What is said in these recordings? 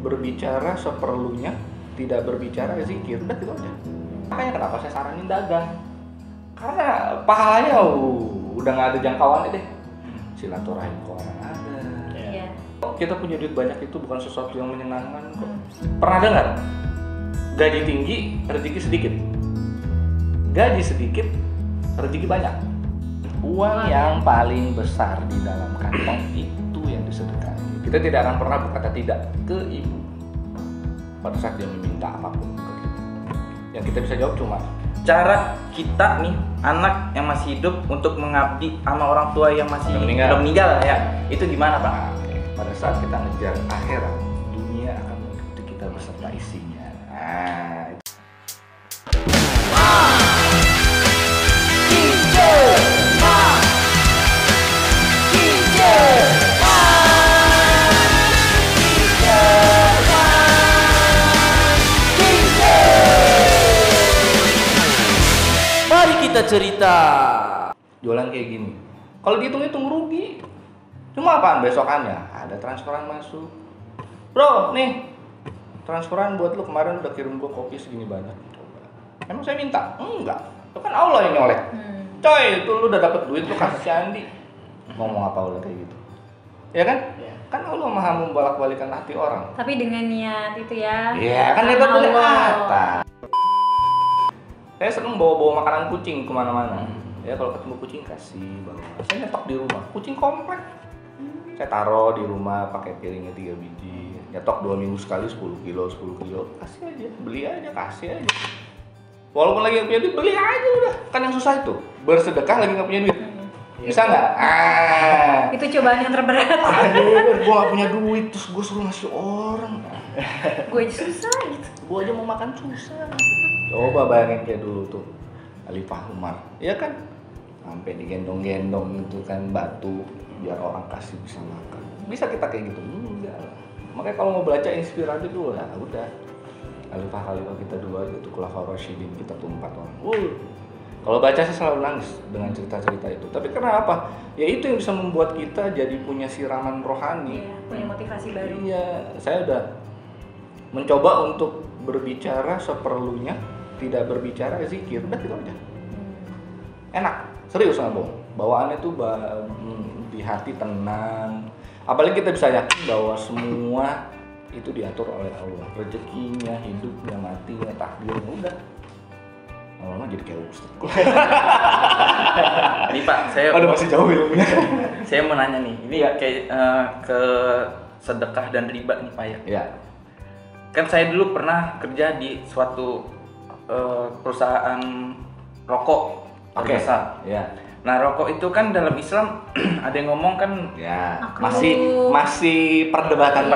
berbicara seperlunya, tidak berbicara zikir, udah gitu aja. Makanya kenapa saya saranin dagang, karena pahalanya udah nggak ada jangkauannya deh. Silaturahim ke orang ada. Iya. Kita punya duit banyak itu bukan sesuatu yang menyenangkan kok. Pernah dengar? Gaji tinggi, rezeki sedikit. Gaji sedikit, rezeki banyak. Uang yang paling besar di dalam kantong itu yang disedekahi. Kita tidak akan pernah berkata tidak ke ibu pada saat dia meminta apapun ke kita. Yang kita bisa jawab cuma cara kita nih, anak yang masih hidup untuk mengabdi sama orang tua yang masih udah meninggal ya, itu gimana Pak? Pada saat kita ngejar akhirat, dunia akan mengikuti kita beserta isinya. Mari kita cerita. Jualan kayak gini, kalau dihitung-hitung rugi. Cuma apaan besokannya? Ada transferan masuk. Bro, nih transferan buat lu, kemarin udah kirim gua kopi segini banyak. Coba. Emang saya minta? Enggak. Itu kan Allah yang nyolek. Coy, itu lu udah dapet duit lu kasih si Andi. Ngomong apa udah kayak gitu? Ya kan? Ya. Kan Allah maha membolak-balikan hati orang. Tapi dengan niat itu ya. Iya, kan hebat dari atas. Saya seneng bawa-bawa makanan kucing kemana-mana. Ya kalau ketemu kucing kasih bawa. Saya nyetok di rumah, kucing komplek. Saya taruh di rumah pakai piringnya 3 biji. Nyetok 2 minggu sekali 10 kilo. Kasih aja, beli aja, kasih aja. Walaupun lagi nggak punya duit, beli aja udah. Kan yang susah itu, bersedekah lagi nggak punya duit. Bisa nggak? Itu cobaan yang terberat. Aduh, gua nggak punya duit, terus gua suruh ngasih orang. Gue aja susah gitu. Gua aja mau makan susah. Coba bayangin kayak dulu tuh Alifah Umar, iya kan? Sampai digendong-gendong itu kan batu biar orang kasih bisa makan. Bisa kita kayak gitu? Enggak lah. Makanya kalau mau baca inspiratif dulu, nah udah. Khalifah kita dua aja tuh, Khulafaur Rasyidin, kita tuh 4 orang. Kalau baca saya selalu nangis dengan cerita-cerita itu. Tapi kenapa? Ya itu yang bisa membuat kita jadi punya siraman rohani. Iya, punya motivasi baru. Iya, saya udah mencoba untuk berbicara seperlunya, tidak berbicara zikir, udah gitu aja. Enak, serius nggak bohong. Bawaannya tuh di hati tenang. Apalagi kita bisa yakin bahwa semua itu diatur oleh Allah. Rezekinya, hidupnya, matinya, takdirnya, udah. Lama jadi kayak ustaz. Nih Pak, saya masih jauh ilmunya. Saya mau nanya nih, ini ya kayak ke sedekah dan riba nih Pak ya. Iya. Kan saya dulu pernah kerja di suatu perusahaan rokok terbesar. Iya. Nah rokok itu kan dalam Islam ada yang ngomong kan Ya, Aku. masih perdebatan.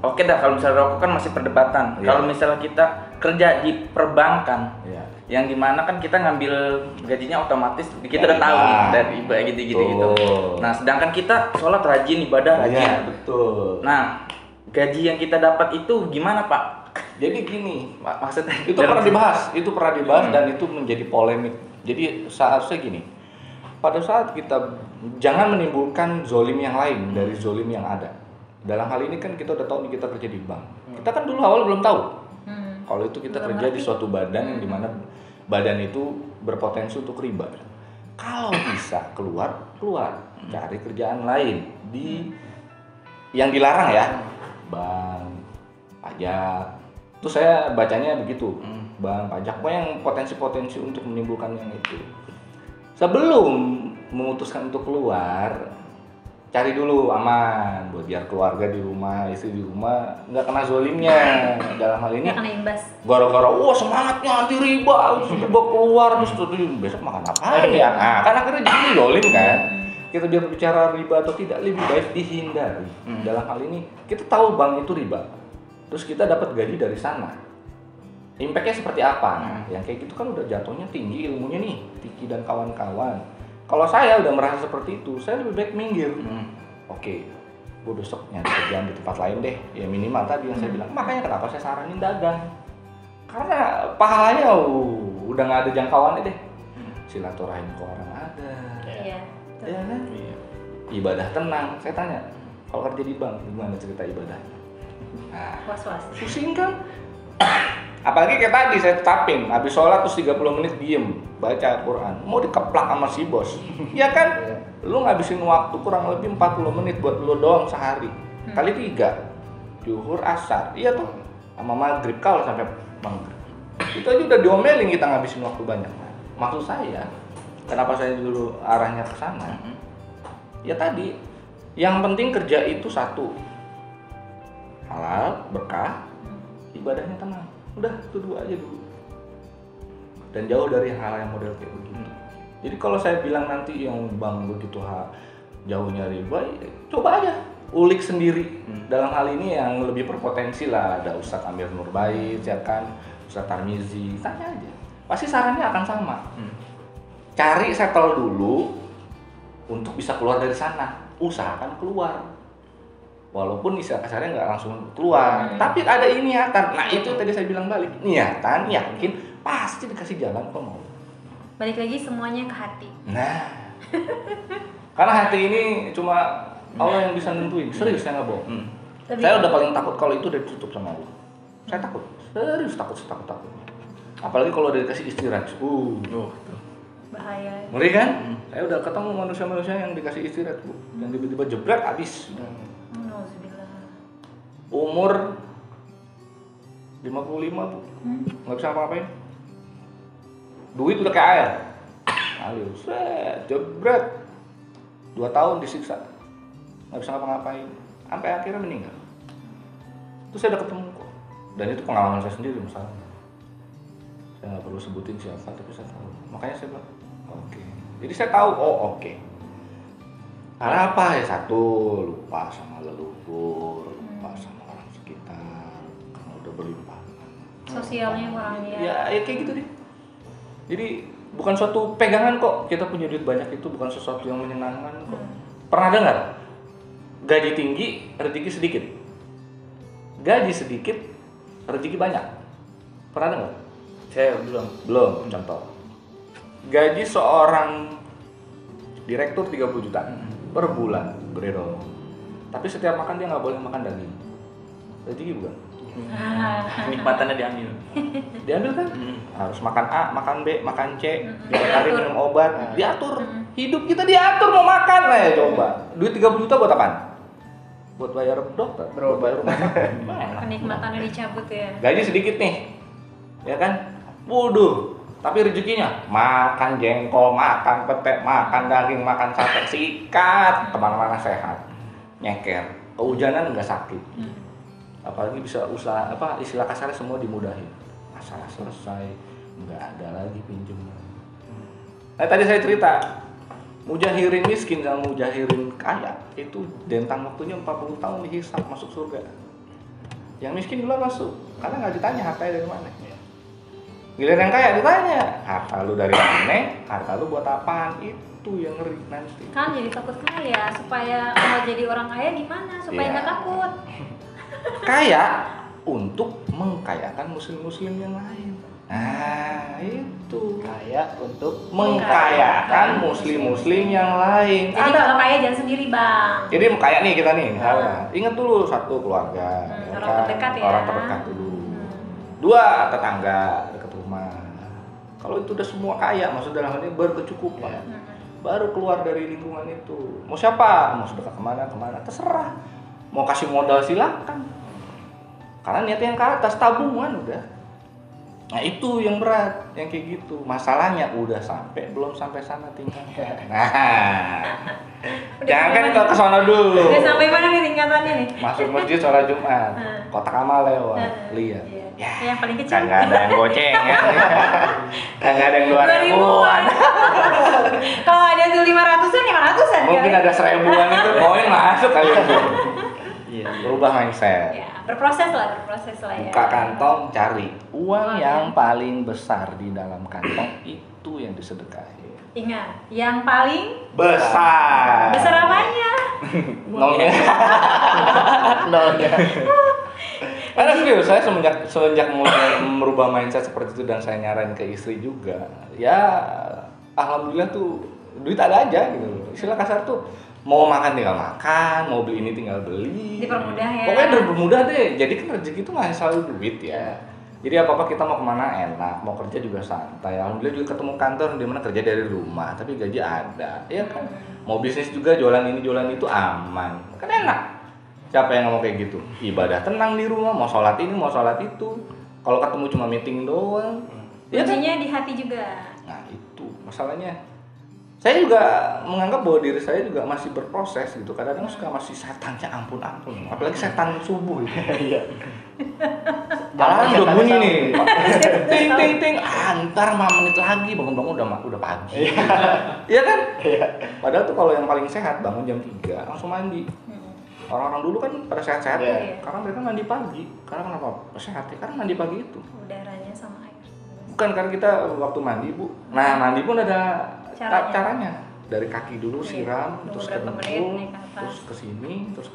Oke dah, kalau misalnya rokok kan masih perdebatan. Iya. Kalau misalnya kita kerja di perbankan, Iya. yang dimana kan kita ngambil gajinya otomatis kita udah tahu nih dari ibadah gitu. Nah sedangkan kita sholat rajin, ibadah rajin. Iya, betul. Nah gaji yang kita dapat itu gimana Pak? Jadi gini, Maksudnya itu pernah dibahas dan itu menjadi polemik. Jadi seharusnya gini, pada saat kita jangan menimbulkan zolim yang lain dari zolim yang ada. Dalam hal ini kan kita udah tahu nih kita kerja di bank. Kita kan dulu awal belum tahu. Kalau itu kita kerja di suatu badan yang dimana badan itu berpotensi untuk riba. Kalau bisa keluar, cari kerjaan lain di yang dilarang ya, bank, pajak. Terus saya bacanya begitu, bank, pajak, apa yang potensi-potensi untuk menimbulkan yang itu. Sebelum memutuskan untuk keluar, cari dulu aman, buat biar keluarga di rumah, istri di rumah nggak kena zolimnya. Dalam hal ini Nggak kena imbas. gara-gara semangatnya anti riba, terus tiba keluar terus besok makan apa ya? Nah, kan akhirnya jadi zolim kan. Kita dia berbicara riba atau tidak, lebih baik dihindari. Dalam hal ini kita tahu bank itu riba, terus kita dapat gaji dari sana. Impactnya seperti apa? Yang kayak gitu kan udah jatuhnya tinggi ilmunya nih, Tiki dan kawan-kawan. Kalau saya udah merasa seperti itu, saya lebih baik minggir. Oke, gue besok nyari kerjaan di tempat lain deh. Ya minimal tadi yang saya bilang. Makanya kenapa saya saranin dagang? Karena pahalanya udah nggak ada jangkauannya deh. Silaturahim ke orang ada. Iya. Ya kan? Ibadah tenang. Saya tanya, kalau kerja di bank, gimana cerita ibadahnya? Nah, Was-was. pusing kan? Apalagi kayak tadi saya tetapin, habis sholat terus 30 menit diem baca Quran, mau dikeplak sama si bos. Ya kan? Lu ngabisin waktu kurang lebih 40 menit buat lu doang sehari. Kali 3, zuhur, asar, iya tuh, sama maghrib kalau sampai maghrib. Itu aja udah diomelin kita ngabisin waktu banyak. Maksud saya, kenapa saya dulu arahnya ke sana? Ya tadi, yang penting kerja itu satu, halal, berkah, ibadahnya tenang. Udah, itu 2 aja dulu. Dan jauh dari hal yang model kayak begitu. Jadi kalau saya bilang nanti yang bang begitu jauhnya riba, ya coba aja ulik sendiri. Dalam hal ini yang lebih berpotensi lah, ada Ustadz Amir Nurbait, ya kan, Ustadz Tarmizi, tanya aja. Pasti sarannya akan sama. Cari settle dulu untuk bisa keluar dari sana. Usahakan keluar. Walaupun istilah kasarnya nggak langsung keluar, tapi ada niatan. Nah itu tadi saya bilang balik, niatan, yakin, pasti dikasih jalan kok mau. Balik lagi semuanya ke hati. Nah, karena hati ini cuma Allah yang bisa nentuin. Serius saya nggak bohong. Saya udah paling takut kalau itu udah ditutup sama Allah. Saya takut, serius takutnya. Apalagi kalau udah dikasih istirahat. Bahaya. Ngeri kan? Saya udah ketemu manusia-manusia yang dikasih istirahat, Bu. Yang tiba-tiba jebret habis. Alhamdulillah. Umur 55, Bu. Nggak bisa apa-apain. Duit udah kayak air. Alir, set, jebret. 2 tahun disiksa. Nggak bisa ngapa-ngapain. Sampai akhirnya meninggal. Terus saya udah ketemu kok. Dan itu pengalaman saya sendiri masalahnya. Saya nggak perlu sebutin siapa, tapi saya tahu. Makanya saya bilang, oke. Jadi saya tahu, oke. Karena apa ya? Satu, lupa sama leluhur, lupa sama orang sekitar, karena udah berlimpah. Sosialnya kurang Ya kayak gitu deh. Jadi bukan suatu pegangan kok, kita punya duit banyak itu bukan sesuatu yang menyenangkan kok. Pernah dengar? Gaji tinggi, rezeki sedikit. Gaji sedikit, rezeki banyak. Pernah dengar? Saya Belum, contoh. Gaji seorang direktur 30 juta per bulan beredar. Tapi setiap makan dia nggak boleh makan daging. Rezeki bukan? Nikmatannya diambil. Diambil kan? Harus makan A, makan B, makan C, tiap hari minum obat, diatur. Hidup kita diatur mau makan lah ya coba. Duit 30 juta buat apaan? Buat bayar dokter, buat bayar rumah sakit. Kenikmatannya dicabut ya. Gaji sedikit nih, ya kan? Waduh, tapi rezekinya makan jengkol, makan pete, makan daging, makan sate, sikat, kemana-mana sehat, nyeker, kehujanan nggak sakit. Apalagi bisa usaha apa istilah kasarnya semua dimudahin, masalah selesai, nggak ada lagi pinjaman. Nah tadi saya cerita mujahirin miskin sama mujahirin kaya itu dentang waktunya 40 tahun dihisap masuk surga. Yang miskin dulu masuk karena nggak ditanya hartanya dari mana. Giliran yang kaya ditanya harta lu dari mana, harta lu buat apaan, itu yang ngeri nanti. Kan jadi takut kaya, supaya mau jadi orang kaya gimana? Supaya nggak takut. Kaya untuk mengkayakan muslim-muslim yang lain. Nah, itu kaya untuk mengkayakan muslim-muslim yang lain. Jadi kalau kaya jangan sendiri, Bang. Jadi kaya nih kita nih, misalnya. Ingat dulu satu keluarga, orang terdekat ya. Orang terdekat dulu. 2 tetangga dekat rumah. Kalau itu udah semua kaya, maksud dalam hal ini berkecukupan. Baru keluar dari lingkungan itu. Mau siapa? Mau sedekah kemana? Terserah. Mau kasih modal silakan. Karena niatnya yang ke atas, tabungan udah. Nah itu yang berat, yang kayak gitu. Masalahnya udah sampai, belum sampai sana tingkatnya. Nah, jangan ke sana dulu. Udah sampai mana nih tingkatannya nih? Masuk masjid sholat Jumat, kotak amal lewat, lihat. Ya, yang paling kecil. Kagak ada yang goceng ya. Kagak ada yang 2.000-an. Kalau ada tuh 500-an, 500-an. Mungkin ada 1.000-an itu koin masuk kali itu. Iya, berubah mindset. Ya, berproses lah ya. Buka kantong, cari uang yang paling besar di dalam kantong itu yang disedekahi. Ingat, yang paling besar. Besar apanya? Nolnya. Karena serius, saya semenjak mulai merubah mindset seperti itu dan saya nyaranin ke istri juga. Ya, alhamdulillah tuh duit ada aja gitu. Istilah kasar tuh Mau makan tinggal makan, mau beli ini tinggal beli. Dipermudah ya. Pokoknya dipermudah deh. Jadi kan rezeki itu nggak selalu duit ya. Jadi apa-apa kita mau kemana enak, mau kerja juga santai. Alhamdulillah juga ketemu kantor di mana kerja dari rumah, tapi gaji ada, ya kan. Mau bisnis juga jualan ini jualan itu aman, kan enak. Siapa yang ngomong kayak gitu? Ibadah tenang di rumah, mau sholat ini mau sholat itu. Kalau ketemu cuma meeting doang. Ya kan? Kuncinya di hati juga. Nah itu masalahnya. Saya juga menganggap bahwa diri saya juga masih berproses gitu. Kadang-kadang suka masih setannya ampun-ampun. Apalagi setan subuh gitu. Iya. Alarm udah bunyi nih. Ting ting ting. Antar 5 menit lagi bangun-bangun udah pagi. Iya kan? Iya. Padahal tuh kalau yang paling sehat bangun jam 3 langsung mandi. Orang-orang dulu kan pada sehat-sehat ya. Karena mereka mandi pagi. Karena kenapa? Sehat ya. Karena mandi pagi itu. Udaranya sama air. Bukan karena kita waktu mandi, Bu. Nah, mandi pun ada caranya. Dari kaki dulu siram, terus ke dengkul, terus ke sini, terus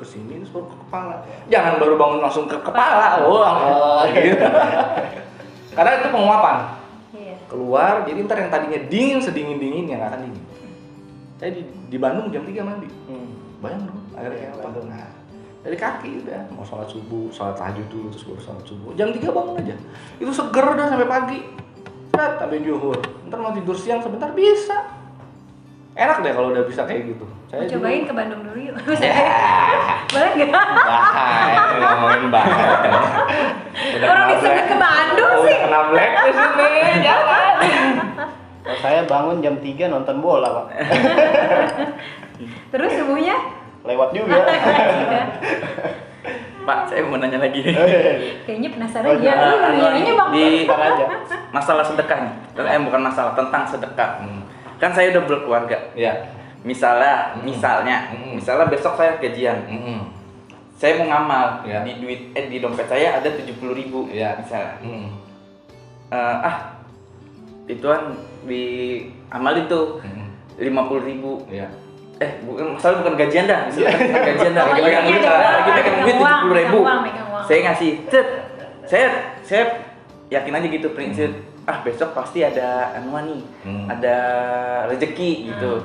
baru ke kepala. Jangan baru bangun langsung ke kepala. Gitu. Karena itu penguapan. Keluar, jadi ntar yang tadinya dingin sedingin-dingin yang akan dingin. Saya di Bandung jam 3 mandi. Bayang dong, akhirnya kayak apa? Nah, dari kaki udah mau sholat subuh, sholat tahajud dulu terus baru sholat subuh. Jam 3 bangun aja. Itu seger udah sampai pagi. Sampai zuhur. Ntar mau tidur siang sebentar bisa. Enak deh kalau udah bisa kayak gitu. Saya cobain ke Bandung dulu yuk. Boleh nggak? Bahaya, ngomongin banget. Orang disebut ke Bandung sih. Udah kena blacklist ini, jangan. Kalau saya bangun jam 3 nonton bola, Pak. Terus subuhnya? Lewat juga. Pak, saya mau nanya lagi. Kayaknya penasaran ya. Nanya Bang. Di masalah sedekah nih. Bukan masalah, tentang sedekah. Kan saya udah berkeluarga. Iya. Misalnya besok saya gajian. Saya mau ngamal di dompet saya ada 70.000 misalnya. Ituan di amal itu 50.000. Iya. Bukan gajian dah. Misalnya gajian dah. Lagi pegang duit 70.000. Saya ngasih. Saya yakin aja gitu prinsip. Besok pasti ada anuan nih, ada rezeki gitu.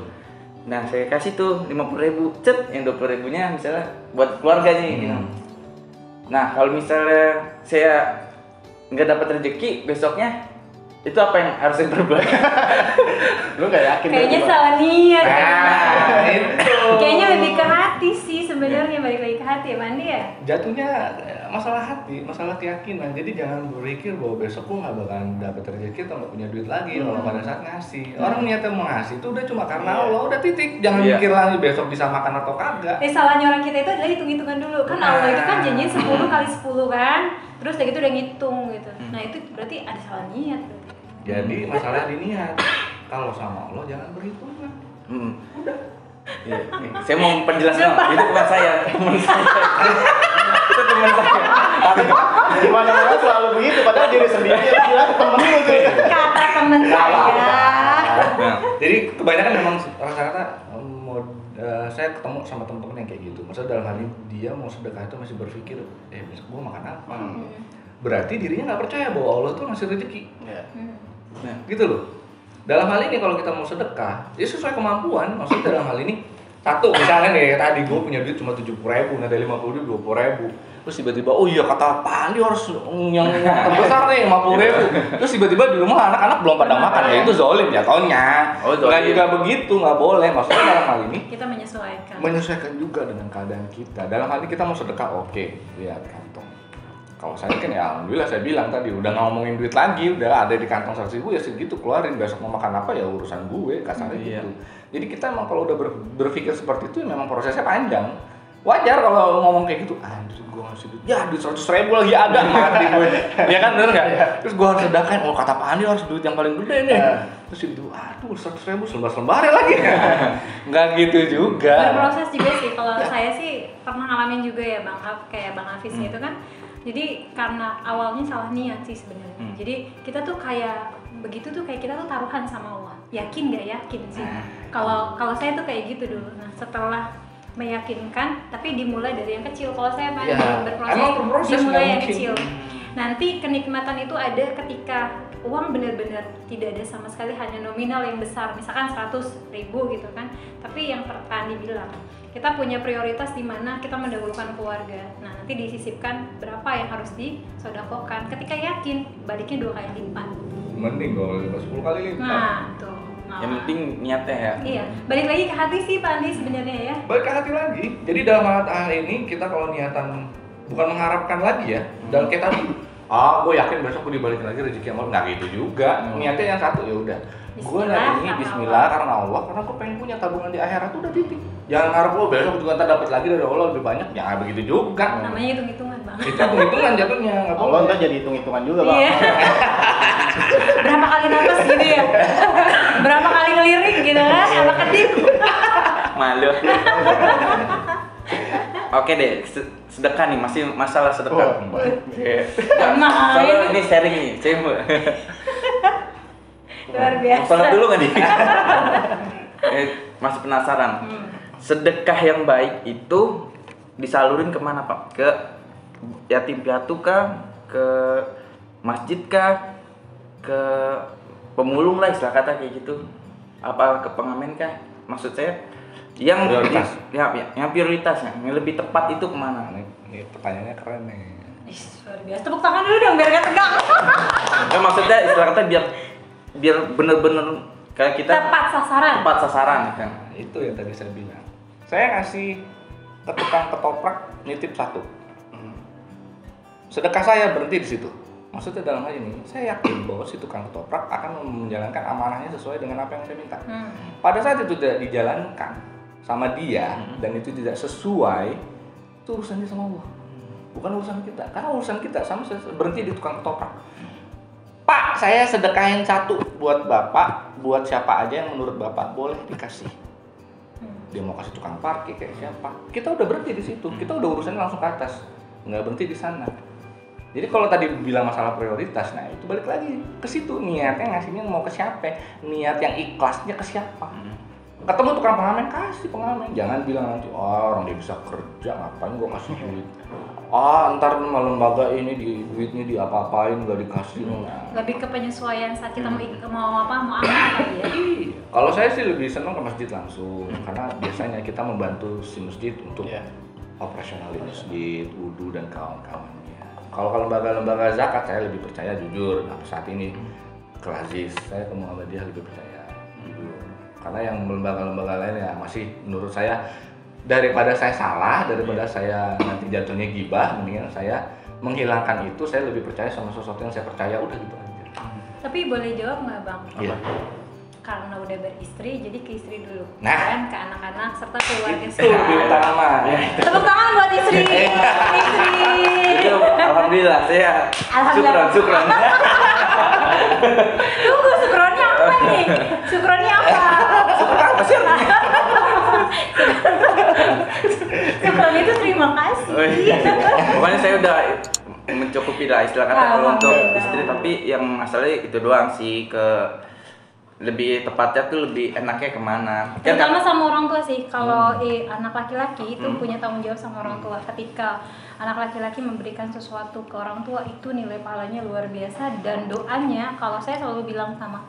Nah saya kasih tuh 50.000, yang 20.000-nya misalnya buat keluarga nih. Gitu. Nah kalau misalnya saya nggak dapat rezeki besoknya, itu apa yang harus saya berbuat? Lu nggak yakin? Kayaknya salah niat. Itu. Kayaknya lebih ke hati sih sebenarnya, balik lagi ke hati ya Mandi ya. Jatuhnya masalah hati, masalah keyakinan. Jadi jangan berpikir bahwa besok gua nggak bakalan dapat rezeki atau nggak punya duit lagi kalau pada saat ngasih. Orang niatnya mau ngasih itu udah cuma karena Allah, udah titik. Jangan mikir lagi besok bisa makan atau kagak. Salahnya orang kita itu adalah hitung-hitungan dulu. Kan Allah itu kan janjiin 10 kali 10 kan. Terus udah gitu udah ngitung gitu. Nah itu berarti ada salah niat berarti. Jadi masalah di niat. Kalau sama Allah jangan berhitungan. Udah. Ya, saya mau penjelasan itu teman saya. Itu teman saya. Tapi gimana selalu begitu, padahal diri sendiri yang bilang temen lu tuh. Kata temen saya. Nah, jadi kebanyakan memang rata-rata saya ketemu sama temen-temen yang kayak gitu. Maksudnya dalam hal ini dia mau sedekah itu masih berpikir, besok gua makan apa? Berarti dirinya nggak percaya bahwa Allah tuh ngasih rezeki. Nah, gitu loh. Dalam hal ini kalau kita mau sedekah, ya sesuai kemampuan. Maksudnya dalam hal ini, satu misalnya nih tadi gue punya duit cuma 70.000, ada 50.000, 20.000. Terus tiba-tiba, oh iya kata Pak Andi harus yang terbesar nih 50.000. Terus tiba-tiba di rumah anak-anak belum pada makan, ya itu zolim jatuhnya. Nggak juga begitu, nggak boleh. Maksudnya dalam hal ini kita menyesuaikan. Menyesuaikan juga dengan keadaan kita. Dalam hal ini kita mau sedekah, oke, lihat kantong. Kalau saya kan ya alhamdulillah saya bilang tadi udah ngomongin duit lagi, udah ada di kantong 100.000 ya segitu keluarin, besok mau makan apa ya urusan gue, kasarnya gitu. Jadi kita emang kalau udah berpikir seperti itu memang prosesnya panjang. Wajar kalau ngomong kayak gitu, anjir gue ngasih duit, ya duit 100.000 lagi ada, mati gue. Ya kan bener nggak? Terus gue harus sedekahin, kata Pak Andi harus duit yang paling gede nih. Terus itu, aduh 100.000 selembar lagi. Nggak gitu juga. Berproses juga sih, kalau saya sih pernah ngalamin juga ya Bang, kayak Bang Hafiz gitu kan. Jadi karena awalnya salah niat sih sebenarnya. Jadi kita tuh kayak begitu tuh kayak kita tuh taruhan sama Allah. Yakin nggak yakin sih? Kalau saya tuh kayak gitu dulu. Nah setelah meyakinkan, tapi dimulai dari yang kecil. Kalau saya berproses dimulai yang kecil. Nanti kenikmatan itu ada ketika uang benar-benar tidak ada sama sekali, hanya nominal yang besar, misalkan 100.000 gitu kan. Tapi yang tadi bilang, kita punya prioritas di mana kita mendahulukan keluarga. Nah, nanti disisipkan berapa yang harus disodakokan. Ketika yakin, baliknya 2 kali lipat. Mending kalau 10 kali lipat. Nah, tuh. Yang penting niatnya ya. Iya, balik lagi ke hati sih Pak Andi sebenarnya ya. Balik ke hati lagi. Jadi dalam hal ini kita kalau niatan bukan mengharapkan lagi ya. Dan kayak tadi, gue yakin besok gue dibalikin lagi rezeki yang nggak gitu juga. Niatnya yang satu ya udah. Gue nanti Bismillah karena Allah, karena gue pengen punya tabungan di akhirat tuh udah titik. Jangan harap gue besok juga ntar dapat lagi dari Allah lebih banyak. Jangan begitu juga. Namanya hitung-hitungan Bang. Itu hitung-hitungan jatuhnya. Allah ntar jadi hitung-hitungan juga Bang. Iya. Berapa kali nafas gitu ya? Berapa kali ngelirik gitu kan? Apa kedip? Malu. Oke deh, sedekah nih, masih masalah sedekah. Soalnya ini sharing nih, luar biasa. Sholat dulu nggak nih? Masih penasaran. Sedekah yang baik itu disalurin kemana Pak? Ke yatim piatu kah? Ke masjid kah? Ke pemulung lah istilah kata kayak gitu? Apa ke pengamen kah? Maksud saya yang prioritas. Yang prioritasnya, yang lebih tepat itu kemana? Ini pertanyaannya keren nih. Luar biasa. Tepuk tangan dulu dong biar gak tegang. Maksudnya istilah kata biar bener-bener kayak kita tepat sasaran kan. Nah, itu yang tadi saya bilang. Saya kasih ke tukang ketoprak nitip 1. Sedekah saya berhenti di situ. Maksudnya dalam hal ini, saya yakin bahwa si tukang ketoprak akan menjalankan amanahnya sesuai dengan apa yang saya minta. Pada saat itu tidak dijalankan sama dia dan itu tidak sesuai, itu urusannya sama Allah. Bukan urusan kita. Karena urusan kita sama berhenti di tukang ketoprak. Pak, saya sedekahin 1 buat Bapak, buat siapa aja yang menurut Bapak boleh dikasih. Dia mau kasih tukang parkir kayak siapa? Kita udah berhenti di situ. Kita udah urusannya langsung ke atas. Nggak berhenti di sana. Jadi kalau tadi bilang masalah prioritas, nah itu balik lagi ke situ, niatnya ngasihnya mau ke siapa, niat yang ikhlasnya ke siapa. Ketemu tukang pengamen, kasih pengamen. Jangan bilang nanti, orang dia bisa kerja, ngapain gua kasih duit. Ntar lembaga ini duitnya diapa-apain, gak dikasih. Lebih ke penyesuaian saat kita mau amal kali ya. Kalau saya sih lebih senang ke masjid langsung, karena biasanya kita membantu si masjid untuk operasional masjid, wudu dan kawan-kawannya. Kalau lembaga-lembaga zakat saya lebih percaya jujur. Nah, saat ini ke Aziz, saya ke Muhammadiyah lebih percaya jujur. Karena yang lembaga-lembaga lain ya masih menurut saya daripada saya salah, daripada saya nanti jatuhnya gibah, mendingan saya menghilangkan itu. Saya lebih percaya sama sesuatu yang saya percaya, udah gitu aja. Tapi boleh jawab nggak Bang? Iya. Karena udah beristri, jadi ke istri dulu, Nah, dan ke anak-anak serta keluarga itu utama. Tepuk tangan buat istri. Itu alhamdulillah saya syukron. Tunggu, syukronnya apa nih? Syukronnya apa? Syukron apa sih? Syukron itu terima kasih. Pokoknya saya udah mencukupi lah istilah kata kalau untuk istri, tapi yang masalahnya itu doang sih, ke lebih tepatnya tuh lebih enaknya kemana? Terutama sama orang tua sih. Kalau anak laki-laki itu punya tanggung jawab sama orang tua. Ketika anak laki-laki memberikan sesuatu ke orang tua, itu nilai pahalanya luar biasa. Dan doanya, kalau saya selalu bilang sama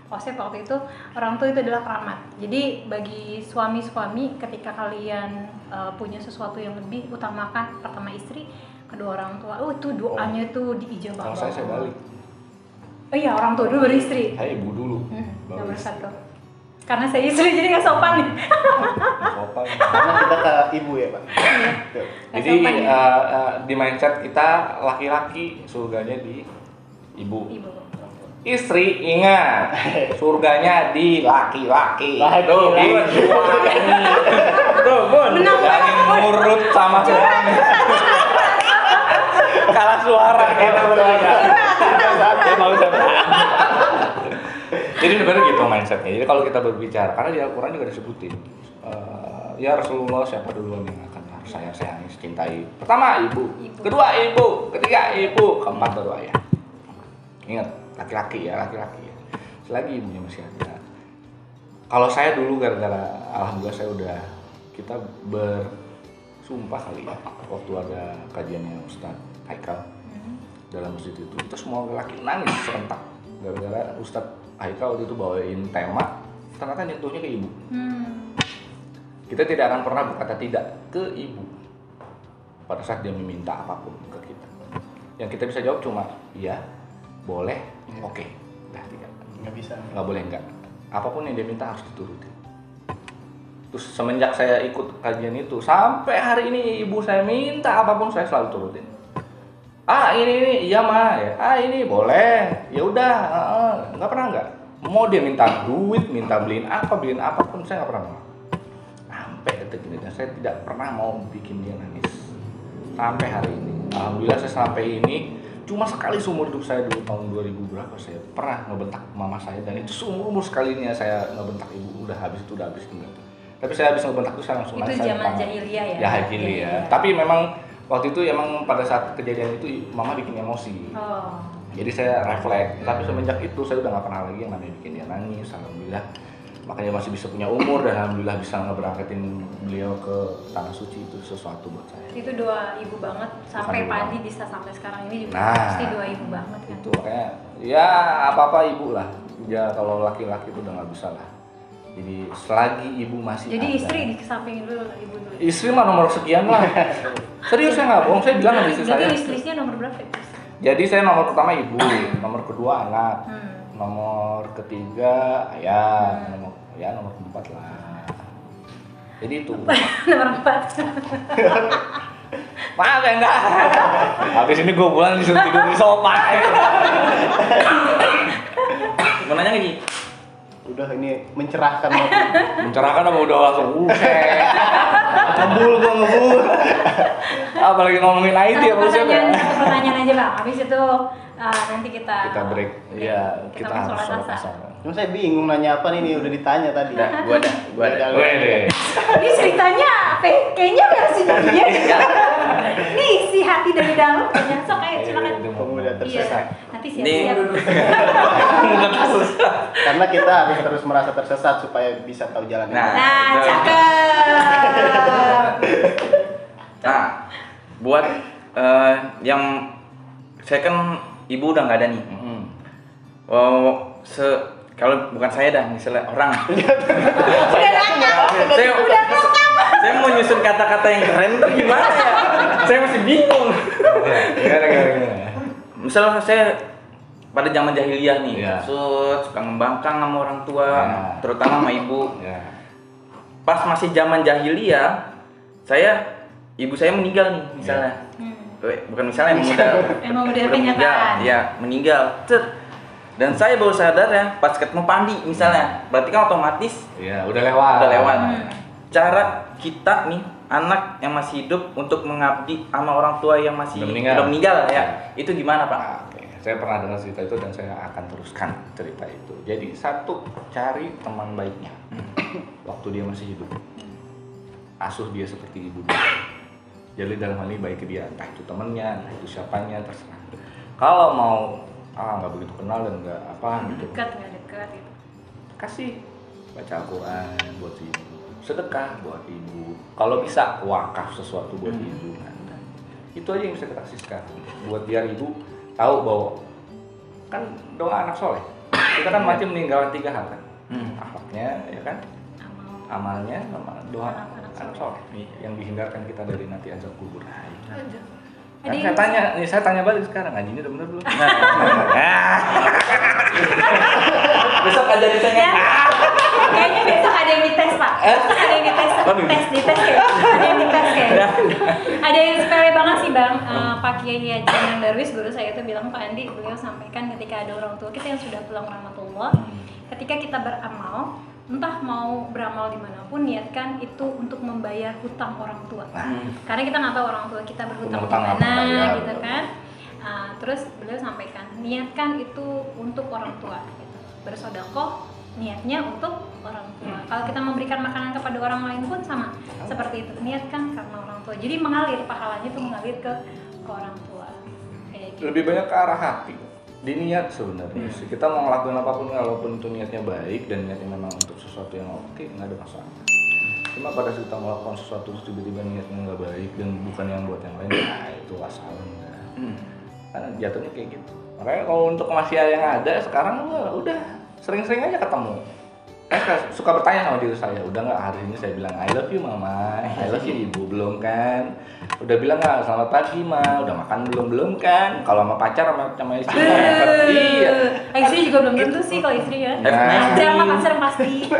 Osep waktu itu, orang tua itu adalah keramat. Jadi bagi suami-suami, ketika kalian punya sesuatu yang lebih, utamakan pertama istri, kedua orang tua. Itu doanya tuh diijabah. Kalau saya balik. Oh iya, orang tua dulu baru istri. Saya ibu dulu. Nomor 1. Karena saya istri jadi nggak sopan nih. Sopan. Karena kita ke ibu ya Pak. Jadi di mindset kita laki-laki surganya di ibu. Istri ingat surganya di laki-laki. Tuh, Bun. Jangan nurut sama suami. Kalah suara kita berdua. Jadi sebenarnya gitu mindsetnya. Jadi kalau kita berbicara, karena di Al-Quran juga disebutin, ya Rasulullah siapa duluan yang akan harus saya sayangi, cintai. Pertama ibu, kedua ibu, ketiga ibu, keempat baru ayah. Ingat, laki-laki ya. Selagi ibunya masih ada. Kalau saya dulu gara-gara alhamdulillah saya udah, kita bersumpah kali ya, waktu ada kajiannya Ustaz Haikal dalam masjid itu, kita semua laki nangis serentak. gara-gara Ustadz Haikal waktu itu bawain tema, ternyata nyentuhnya ke ibu. Kita tidak akan pernah berkata tidak ke ibu pada saat dia meminta apapun ke kita. Yang kita bisa jawab cuma iya, boleh, oke. Dah, tidak. Nggak bisa. Nggak boleh enggak. Apapun yang dia minta harus dituruti. Terus semenjak saya ikut kajian itu sampai hari ini ibu saya minta apapun saya selalu turutin. Ini iya mah ya. Ini boleh. Ya udah, nggak pernah enggak. Mau dia minta duit, minta beliin apapun saya nggak pernah mau. Sampai detik ini saya tidak pernah mau bikin dia nangis. Sampai hari ini. Alhamdulillah saya sampai ini cuma sekali seumur hidup saya dulu tahun 2000 berapa saya pernah ngebentak mama saya, dan itu seumur sekalinya saya ngebentak ibu, udah habis enggak. Tapi saya habis ngebentak itu saya langsung nangis. Itu zaman jahiliyah ya? Ya jahiliyah. Tapi memang waktu itu emang pada saat kejadian itu mama bikin emosi. Jadi saya refleks. Tapi semenjak itu saya udah nggak pernah lagi yang namanya bikin dia nangis. Alhamdulillah. Makanya masih bisa punya umur dan alhamdulillah bisa ngeberangkatin beliau ke tanah suci, itu sesuatu buat saya. Itu doa ibu banget sampai Padi bisa sampai sekarang ini juga pasti doa ibu banget kan. Itu makanya ya apa-apa ibu lah. Ya kalau laki-laki itu udah nggak bisa lah. Jadi selagi ibu masih jadi ada. Istri dikesampingin dulu ibu dulu. Istri mah nomor sekian lah. Serius saya nggak bohong, saya bilang sama istri saya. Jadi istrinya nomor berapa ya? Jadi saya nomor pertama ibu, nomor kedua anak, nomor ketiga ayah, nomor keempat lah. Jadi itu. Nomor 4. Maaf ya enggak. Habis ini gue pulang disuruh tidur di sofa. Mau nanya nggak Ji? Udah ini mencerahkan. Mencerahkan apa udah langsung ngebul. Apalagi ngomongin IT ya maksudnya. Pertanyaan aja Bang, habis itu nanti kita break. Iya, kita harus sholat asar. Cuma saya bingung nanya apa nih, udah ditanya tadi. Gua ada. Ini ceritanya kayaknya versinya dia. Ini isi hati dari dalam. Sok ayo silakan. Pemuda tersesat. Nanti siap-siap. Karena kita harus terus merasa tersesat supaya bisa tahu jalan. Nah, cakep. Nah, buat yang saya kan ibu udah nggak ada nih. Kalau bukan saya dah, misalnya orang. Saya mau nyusun kata-kata yang keren tuh gimana ya? Saya masih bingung. Gimana? Misalnya saya pada zaman jahiliyah nih, suka ngembangkang sama orang tua, terutama sama ibu. Pas masih zaman jahiliyah, ibu saya meninggal nih misalnya. Bukan misalnya emang udah kenyataan. Ya, meninggal. Dan saya baru sadar ya pas ketemu Pandi misalnya. Berarti kan otomatis udah lewat. Cara kita nih anak yang masih hidup untuk mengabdi sama orang tua yang masih udah meninggal ya. Itu gimana, Pak? Oke. Saya pernah dengar cerita itu dan saya akan teruskan cerita itu. Jadi satu, cari teman baiknya waktu dia masih hidup. Asuh dia seperti ibu dia. Jadi dalam hal ini baik ke dia, entah itu temannya, entah itu siapanya, terserah. Kalau mau nggak begitu kenal dan nggak gitu. Dekat gitu. Kasih baca Al-Quran buat ibu, sedekah buat ibu. Kalau bisa wakaf sesuatu buat ibu. Itu aja yang bisa kita kasih sekarang. Buat biar ibu tahu bahwa kan doa anak soleh. Kita kan mati meninggalkan 3 hal kan. Akhlaknya, ya kan? Amalnya, sama doa anak soleh yang dihindarkan kita dari nanti azab kubur. Kan saya tanya balik sekarang, ngajinya udah bener belum? Besok ada ditanya. Kayaknya besok ada yang dites Pak. Besok ada yang dites. Dites kayak. Ada yang dites kayak. Ada yang sepele banget sih Bang. Pak Kiai Haji Endang Darwis guru saya itu bilang Pak Andi, beliau sampaikan ketika ada orang tua kita yang sudah pulang rahmatullah, ketika kita beramal, entah mau beramal dimanapun, niatkan itu untuk membayar hutang orang tua. Karena kita nggak tahu orang tua kita berhutang mana, gitu kan. Terus beliau sampaikan, niatkan itu untuk orang tua. Gitu. Bersedekah, niatnya untuk orang tua. Kalau kita memberikan makanan kepada orang lain pun sama, seperti itu. Niatkan karena orang tua. Jadi mengalir, pahalanya itu mengalir ke orang tua. Kayak gitu. Lebih banyak ke arah hati. Di niat sebenarnya kita mau ngelakuin apapun, walaupun itu niatnya baik dan niatnya memang untuk sesuatu yang oke, nggak ada masalah. Cuma pada saat kita melakukan sesuatu tiba-tiba niatnya nggak baik dan bukan yang buat yang lain, itu asal enggak. Kan jatuhnya kayak gitu. Makanya kalau untuk masih yang ada sekarang udah sering-sering aja ketemu. Saya suka bertanya sama diri saya, udah nggak hari ini saya bilang I love you mama, I love you ibu, belum kan? Udah bilang nggak selamat pagi ma, udah makan belum kan? Kalau sama pacar sama istri iya. Istri juga belum tentu sih kalau istri ya. Pacar sama pacar pasti.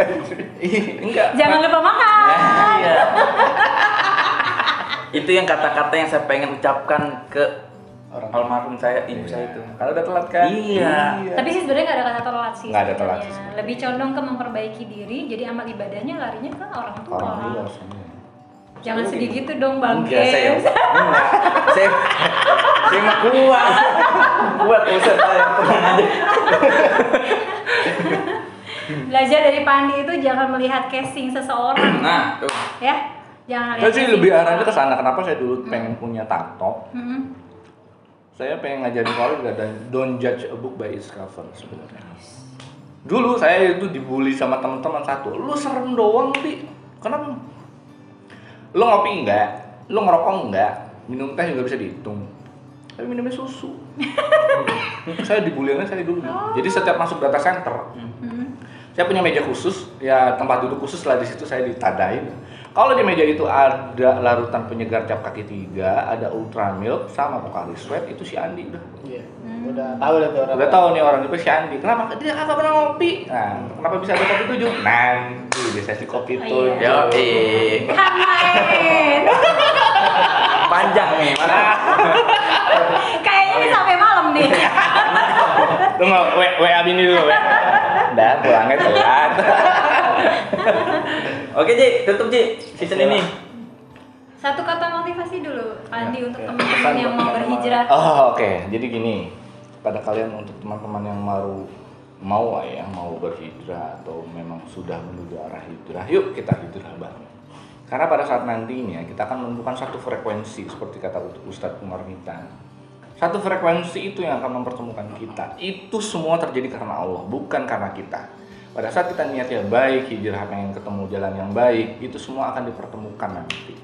Enggak. Jangan lupa makan. Iya. Itu yang kata-kata yang saya pengen ucapkan ke almarhum saya, ibu saya itu. Kalau udah telat kan? Iya. Tapi sih sebenarnya nggak ada kata telat sih. Nggak ada telat sebenarnya. sih. Lebih condong ke memperbaiki diri, jadi amal ibadahnya larinya ke orang tua. Orang tua semua. Jangan sedih gitu dong Bang Enggak, Kes. saya mah kuat usah saya tenang aja. Belajar dari Pandi itu jangan melihat casing seseorang. Nah, tuh. Ya, jangan Saya lihat. sih lebih arahnya ke sana. Kenapa saya dulu pengen punya tato? Mm-mm. Saya pengen ngajarin keluarga dan don't judge a book by its cover sebenarnya. Dulu saya itu dibully sama teman-teman satu. Lu serem doang, Bi. Kenapa? Lu ngopi enggak? Lu ngerokok enggak? Minum teh juga bisa dihitung. Tapi minumnya susu. Saya dibully saya dulu. Jadi setiap masuk data center, saya punya meja khusus, ya tempat duduk khusus lah di situ saya ditadain. Kalau di meja itu ada larutan penyegar cap kaki 3, ada Ultra Milk sama Pocari Sweat, itu si Andi udah. Iya. Udah tahu lah tuh orang. Udah tahu nih orang itu si Andi. Kenapa dia kagak pernah ngopi? Nah, kenapa bisa ada kopi 7? Nanti di sesi kopi Oh, 7. iya. Kamain. Panjang nih, mana? Kayaknya ini sampai malam nih. Tunggu, WA bini dulu, WA. Udah, pulangnya telat. Oke, Ji, tutup Ji season ini. Satu kata motivasi dulu, Pandi, untuk Ya. teman-teman Pesan yang buat mau teman-teman. berhijrah. Oh, oke. Jadi gini, pada kalian untuk teman-teman yang mau berhijrah atau memang sudah menuju arah hijrah, yuk kita hijrah bareng. Karena pada saat nantinya kita akan menemukan satu frekuensi seperti kata Ustadz Umar Mitan. Satu frekuensi itu yang akan mempertemukan kita. Itu semua terjadi karena Allah, bukan karena kita. Pada saat kita niatnya baik, hijrah pengen ketemu jalan yang baik, itu semua akan dipertemukan nanti.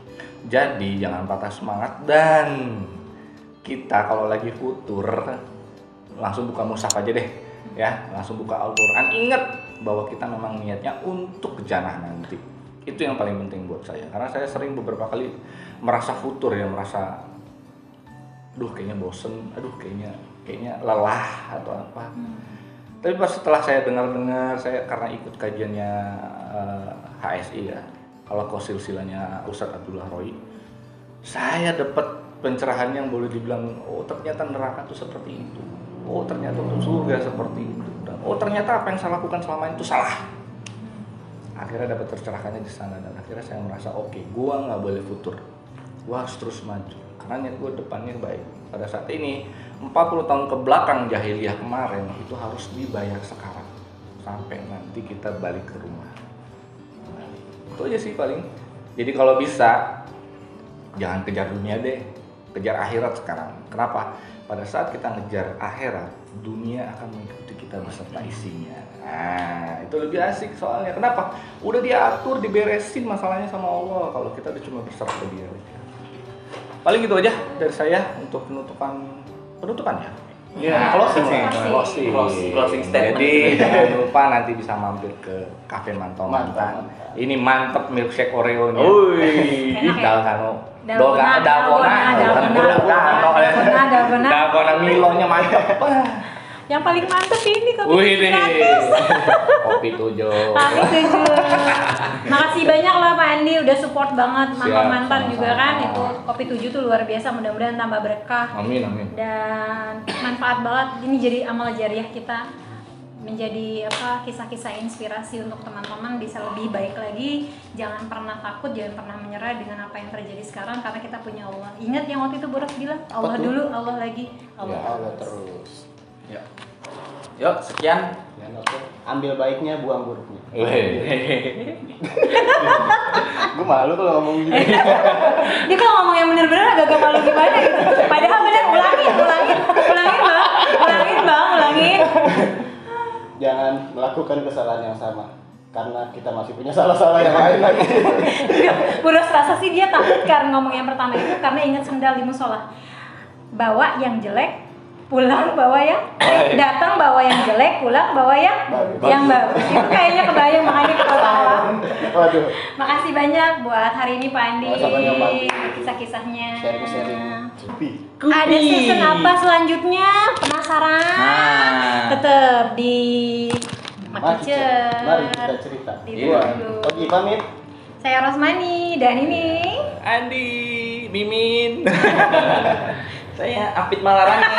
Jadi jangan patah semangat dan kita kalau lagi futur langsung buka mushaf aja deh, ya, langsung buka Al-Quran. Ingat bahwa kita memang niatnya untuk ke jannah nanti. Itu yang paling penting buat saya. Karena saya sering beberapa kali merasa futur ya, merasa aduh kayaknya bosen, aduh kayaknya lelah atau apa. Tapi pas setelah saya dengar, saya karena ikut kajiannya HSI ya, kalau silsilahnya Ustadz Abdullah Roy, saya dapat pencerahan yang boleh dibilang, oh ternyata neraka itu seperti itu, oh ternyata surga seperti itu, dan oh ternyata apa yang saya lakukan selama itu salah. Akhirnya dapat tercerahkannya di sana dan akhirnya saya merasa oke, gua nggak boleh futur, gua harus terus maju karena niat gua depannya baik. Pada saat ini 40 tahun ke belakang jahiliyah kemarin itu harus dibayar sekarang sampai nanti kita balik ke rumah. Nah, itu aja sih paling. Jadi kalau bisa jangan kejar dunia deh, kejar akhirat sekarang. Kenapa? Pada saat kita ngejar akhirat, dunia akan mengikuti kita beserta isinya. Nah, itu lebih asik soalnya. Kenapa? Udah diatur, diberesin masalahnya sama Allah. Kalau kita udah cuma berserah ke dia. Paling gitu aja dari saya untuk penutupan ya. Iya, closing nih. Closing statement. Jadi jangan lupa nanti bisa mampir ke Cafe Mantau Mantan. Ini mantep milkshake Oreo-nya. Dalgona Milonya mantep. Yang paling mantep ini kopi gratis. Kopi 7. Makasih banyak lah Pak Andi udah support banget mantan juga sama-sama. kan. Itu kopi 7 tuh luar biasa, mudah-mudahan tambah berkah. Amin. Dan manfaat banget, ini jadi amal jariah kita, menjadi kisah-kisah inspirasi untuk teman-teman bisa lebih baik lagi. Jangan pernah takut, jangan pernah menyerah dengan apa yang terjadi sekarang karena kita punya Allah. Ingat yang waktu itu Boros bilang, Allah dulu, Allah lagi, Allah terus. Ya. Yuk, sekian. Ambil baiknya, buang buruknya. Gue malu kalau ngomong gitu. Dia kalau ngomong yang bener-bener agak malu gimana gitu. Padahal bener, ulangin. Jangan melakukan kesalahan yang sama karena kita masih punya salah-salah yang lain lagi. Boros rasa sih dia takut karena ngomong yang pertama itu karena ingat sendal di musola. Bawa yang jelek, pulang bawa yang datang bawa yang jelek, pulang bawa yang bagus. Itu kayaknya kebayang, makanya ketawa. Waduh. Makasih banyak buat hari ini Pak Andi, Sama-sama, kisah-kisahnya. Sharing-sharing. Ada season apa selanjutnya? Penasaran? Tetap di Makicet. Mari kita cerita. Oke, pamit. Saya Rosmani dan ini Andi, Mimin. Saya Apit Malarangin.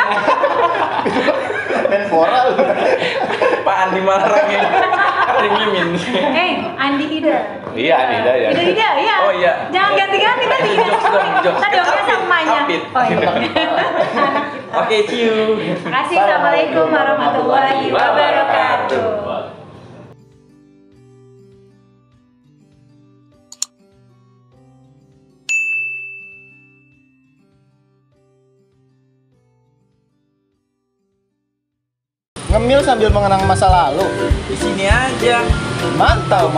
Menpora lu. Pak Andi Malarangin. Andi Mimin. Andi Ida. Iya, Andi Ida ya. Ida, iya. Oh iya. Jangan ganti-ganti tadi. Tadi orangnya samanya. Apit. Oh iya. Oke, see you. Terima kasih. Assalamualaikum warahmatullahi wabarakatuh. Ngemil sambil mengenang masa lalu. Di sini aja. Mantap.